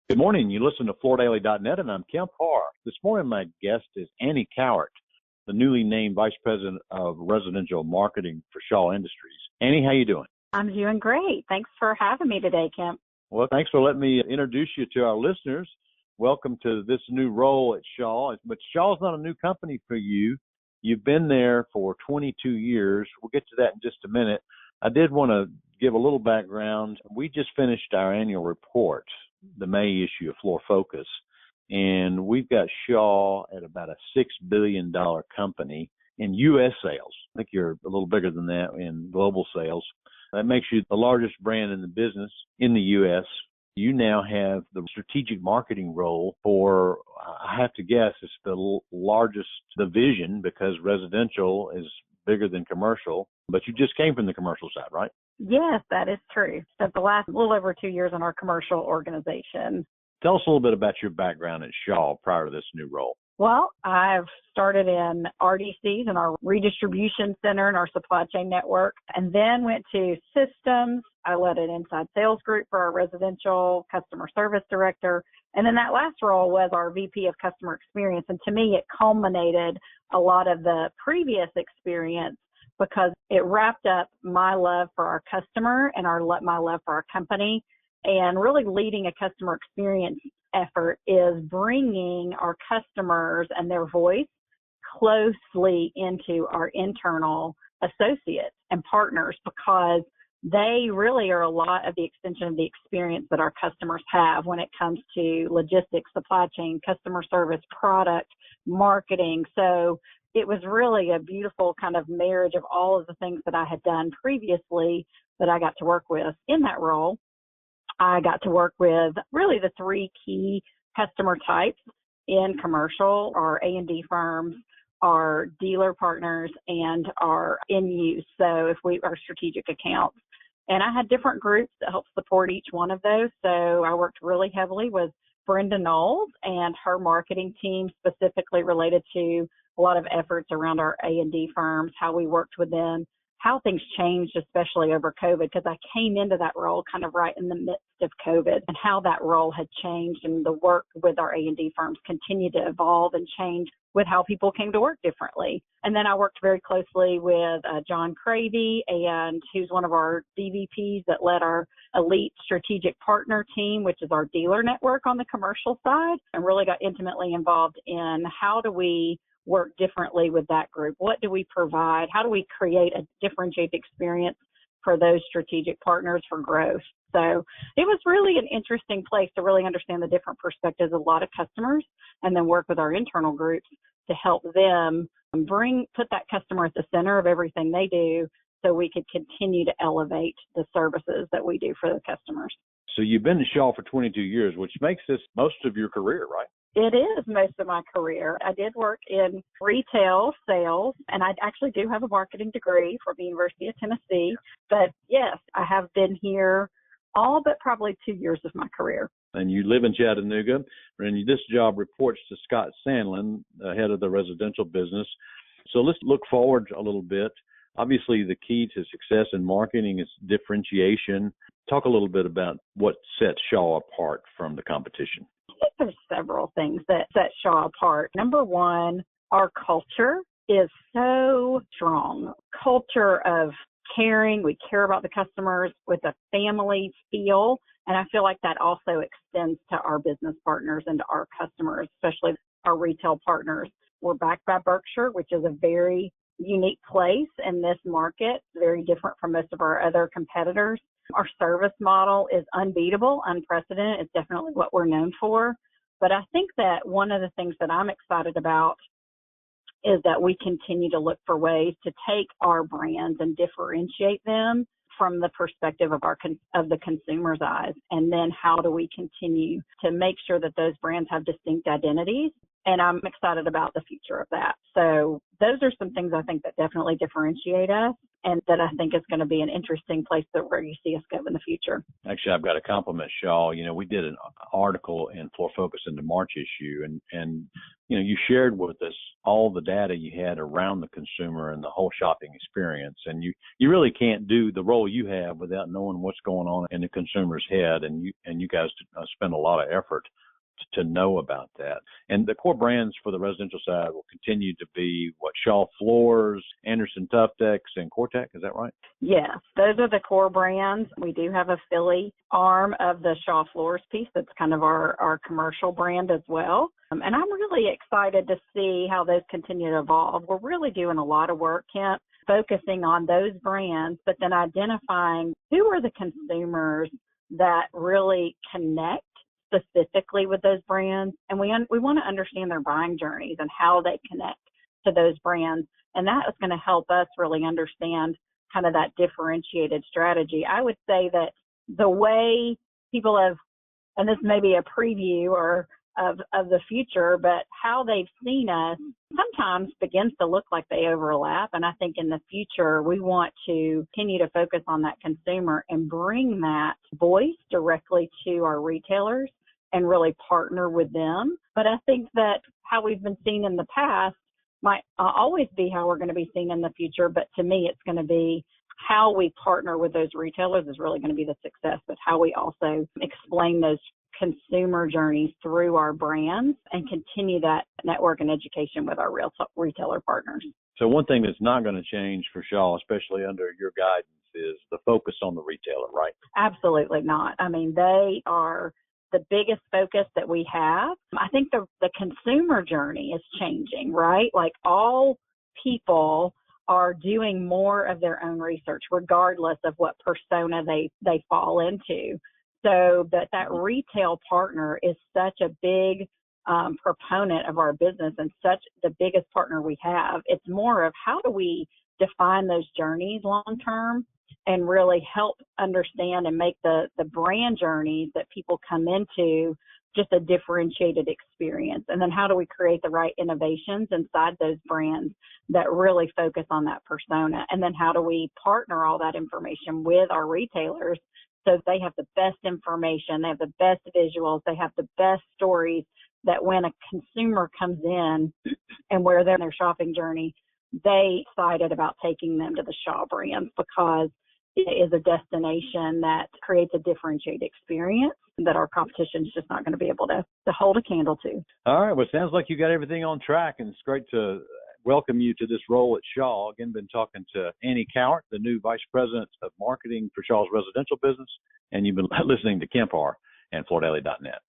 Good morning. You listen to FloorDaily.net, and I'm Kemp Harr. This morning, my guest is Annie Cowart, the newly named Vice President of Residential Marketing for Shaw Industries. Annie, how you doing? I'm doing great. Thanks for having me today, Kemp. Well, thanks for letting me introduce you to our listeners. Welcome to this new role at Shaw. But Shaw's not a new company for you. You've been there for 22 years. We'll get to that in just a minute. I did want to give a little background. We just finished our annual report, the May issue of Floor Focus, and we've got Shaw at about a $6 billion company in U.S. sales. I think you're a little bigger than that in global sales. That makes you the largest brand in the business in the U.S. You now have the strategic marketing role for, I have to guess, it's the largest division because residential is bigger than commercial, but you just came from the commercial side, right? Yes, that is true. Spent the last little over 2 years in our commercial organization. Tell us a little bit about your background at Shaw prior to this new role. Well, I've started in RDCs in our redistribution center and our supply chain network, and then went to systems. I led an inside sales group for our residential customer service director. And then that last role was our VP of customer experience. And to me, it culminated a lot of the previous experience because it wrapped up my love for our customer and my love for our company. And really leading a customer experience effort is bringing our customers and their voice closely into our internal associates and partners, because they really are a lot of the extension of the experience that our customers have when it comes to logistics, supply chain, customer service, product, marketing. So it was really a beautiful kind of marriage of all of the things that I had done previously that I got to work with in that role. I got to work with really the three key customer types in commercial: our A&D firms, our dealer partners, and our in-use. So if we are strategic accounts. And I had different groups that helped support each one of those. So I worked really heavily with Brenda Knowles and her marketing team, specifically related to a lot of efforts around our A&D firms, how we worked with them, how things changed, especially over COVID, because I came into that role kind of right in the midst of COVID, and how that role had changed and the work with our A&D firms continued to evolve and change with how people came to work differently. And then I worked very closely with John Cravey, and who's one of our DVPs that led our elite strategic partner team, which is our dealer network on the commercial side, and really got intimately involved in how do we work differently with that group? What do we provide? How do we create a differentiated experience for those strategic partners for growth? So it was really an interesting place to really understand the different perspectives of a lot of customers, and then work with our internal groups to help them put that customer at the center of everything they do, so we could continue to elevate the services that we do for the customers. So you've been at Shaw for 22 years, which makes this most of your career, right? It is most of my career. I did work in retail sales, and I actually do have a marketing degree from the University of Tennessee. But yes, I have been here all but probably 2 years of my career. And you live in Chattanooga, and this job reports to Scott Sandlin, head of the residential business. So let's look forward a little bit. Obviously, the key to success in marketing is differentiation. Talk a little bit about what sets Shaw apart from the competition. I think there's several things that set Shaw apart. Number one, our culture is so strong. Culture of caring. We care about the customers with a family feel. And I feel like that also extends to our business partners and to our customers, especially our retail partners. We're backed by Berkshire, which is a very unique place in this market, very different from most of our other competitors. Our service model is unbeatable, unprecedented. It's definitely what we're known for. But I think that one of the things that I'm excited about is that we continue to look for ways to take our brands and differentiate them from the perspective of the consumer's eyes. And then how do we continue to make sure that those brands have distinct identities? And I'm excited about the future of that. So those are some things I think that definitely differentiate us, and that I think is going to be an interesting place where you see us go in the future. Actually, I've got to compliment Shaw. We did an article in Floor Focus in the March issue, and you shared with us all the data you had around the consumer and the whole shopping experience. And you really can't do the role you have without knowing what's going on in the consumer's head. And you guys spend a lot of effort to know about that. And the core brands for the residential side will continue to be Shaw Floors, Anderson Tuftex, and Cortec. Is that right? Yes, those are the core brands. We do have a Philly arm of the Shaw Floors piece that's kind of our commercial brand as well. And I'm really excited to see how those continue to evolve. We're really doing a lot of work, Kemp, focusing on those brands, but then identifying who are the consumers that really connect specifically with those brands. And we want to understand their buying journeys and how they connect to those brands. And that is going to help us really understand kind of that differentiated strategy. I would say that the way people have, and this may be a preview or of the future, but how they've seen us sometimes begins to look like they overlap. And I think in the future, we want to continue to focus on that consumer and bring that voice directly to our retailers and really partner with them. But I think that how we've been seen in the past might always be how we're going to be seen in the future. But to me, it's going to be how we partner with those retailers is really going to be the success, but how we also explain those consumer journeys through our brands and continue that network and education with our real retailer partners. So one thing that's not going to change for Shaw, especially under your guidance, is the focus on the retailer, right? Absolutely not. I mean, they are the biggest focus that we have. I think the consumer journey is changing, right? Like all people are doing more of their own research, regardless of what persona they fall into. So that retail partner is such a big proponent of our business and such the biggest partner we have. It's more of how do we define those journeys long term and really help understand and make the brand journeys that people come into just a differentiated experience. And then how do we create the right innovations inside those brands that really focus on that persona? And then how do we partner all that information with our retailers so they have the best information, they have the best visuals, they have the best stories, that when a consumer comes in and where they're in their shopping journey, they excited about taking them to the Shaw brands because it is a destination that creates a differentiated experience that our competition is just not going to be able to hold a candle to. All right. Well, it sounds like you got everything on track, and it's great to welcome you to this role at Shaw. Again, been talking to Annie Cowart, the new Vice President of Marketing for Shaw's residential business, and you've been listening to Kemp Harr and FloorDaily.net.